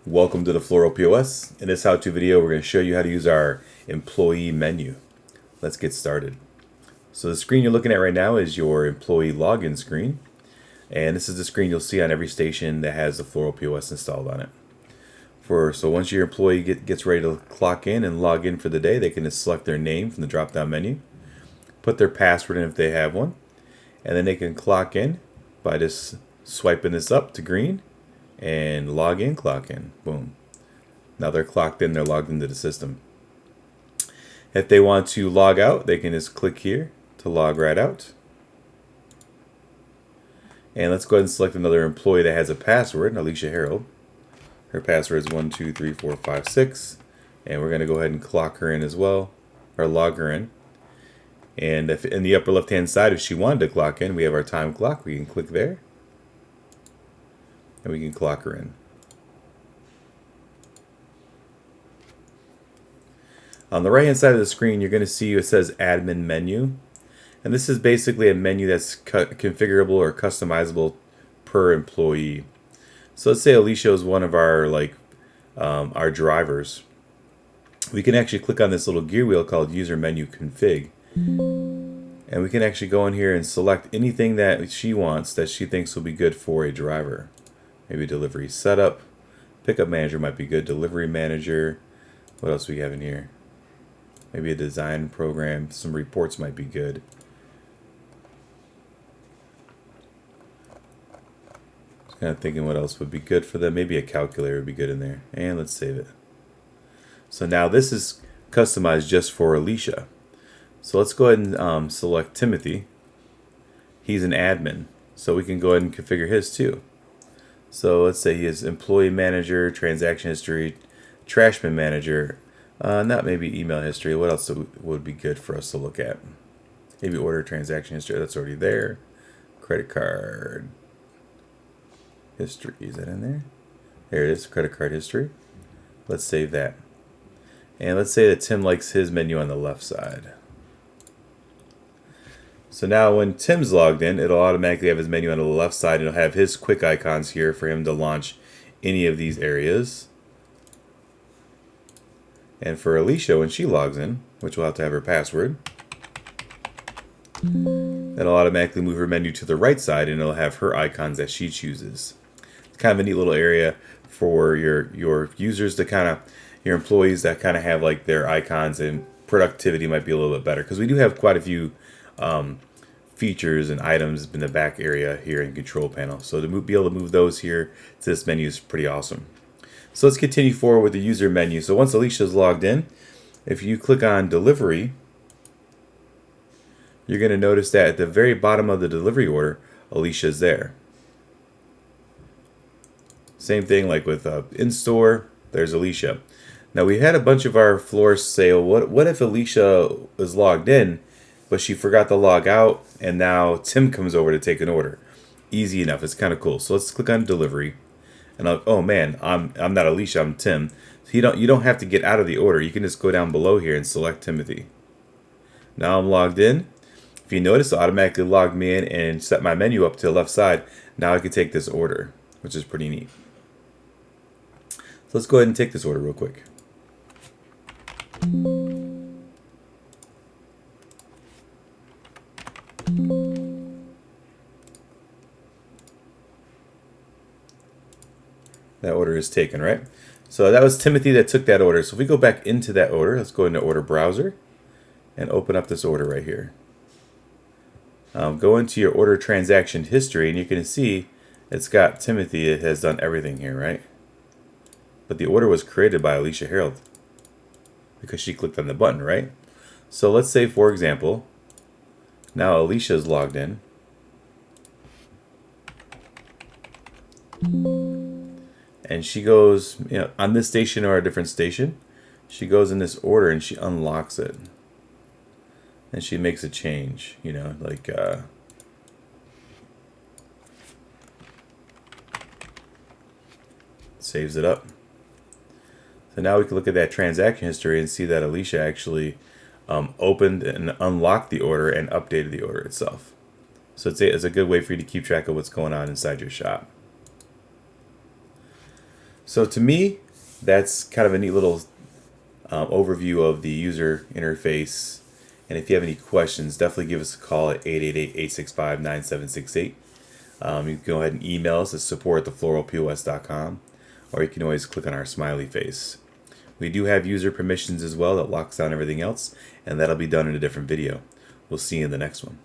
Welcome to the Floral POS. In this how-to video, we're going to show you how to use our employee menu. Let's get started. So the screen you're looking at right now is your employee login screen. And this is the screen you'll see on every station that has the Floral POS installed on it. So once your employee gets ready to clock in and log in for the day, they can just select their name from the drop-down menu, put their password in if they have one, and then they can clock in by just swiping this up to green and log in, clock in. Boom. Now they're clocked in, they're logged into the system. If they want to log out, they can just click here to log right out. And let's go ahead and select another employee that has a password, Alicia Harold. Her password is 123456. And we're going to go ahead and clock her in as well, or log her in. And if in the upper left hand side, if she wanted to clock in, we have our time clock. We can click there. And we can clock her in. On the right hand side of the screen, you're going to see it says admin menu. And this is basically a menu that's configurable or customizable per employee. So let's say Alicia is one of our our drivers. We can actually click on this little gear wheel called user menu config. And we can actually go in here and select anything that she wants that she thinks will be good for a driver. Maybe delivery setup, pickup manager might be good, delivery manager. What else do we have in here? Maybe a design program, some reports might be good. Just kind of thinking what else would be good for them. Maybe a calculator would be good in there. And let's save it. So now this is customized just for Alicia. So let's go ahead and select Timothy. He's an admin, so we can go ahead and configure his too. So let's say he is employee manager, transaction history, trashman manager, not maybe email history. What else would be good for us to look at? Maybe order transaction history, that's already there. Credit card history, is that in there? There it is, credit card history. Let's save that. And let's say that Tim likes his menu on the left side. So now when Tim's logged in, it'll automatically have his menu on the left side. It'll have his quick icons here for him to launch any of these areas. And for Alicia, when she logs in, which will have to have her password, it'll automatically move her menu to the right side and it'll have her icons that she chooses. It's kind of a neat little area for your users to your employees that kind of have like their icons, and productivity might be a little bit better because we do have quite a few features and items in the back area here in control panel. So to be able to move those here to this menu is pretty awesome. So let's continue forward with the user menu. So once Alicia's logged in, if you click on delivery, you're going to notice that at the very bottom of the delivery order, Alicia's there. Same thing like with in-store, there's Alicia. Now we had a bunch of our florists say, well, what if Alicia was logged in, but she forgot to log out, and now Tim comes over to take an order? Easy enough. It's kind of cool. So let's click on delivery, and oh man, I'm not Alicia, I'm Tim. So you don't have to get out of the order. You can just go down below here and select Timothy. Now I'm logged in. If you notice, it automatically logged me in and set my menu up to the left side. Now I can take this order, which is pretty neat. So let's go ahead and take this order real quick. That order is taken, right? So that was Timothy that took that order. So if we go back into that order, let's go into order browser and open up this order right here. Go into your order transaction history and you can see it's got Timothy. It has done everything here, right? But the order was created by Alicia Harold because she clicked on the button, right? So let's say, for example, now Alicia is logged in. And she goes, on this station or a different station, she goes in this order and she unlocks it. And she makes a change, saves it up. So now we can look at that transaction history and see that Alicia actually opened and unlocked the order and updated the order itself. So it's a good way for you to keep track of what's going on inside your shop. So to me, that's kind of a neat little overview of the user interface. And if you have any questions, definitely give us a call at 888-865-9768. You can go ahead and email us at support@thefloralpos.com, or you can always click on our smiley face. We do have user permissions as well that locks down everything else, and that'll be done in a different video. We'll see you in the next one.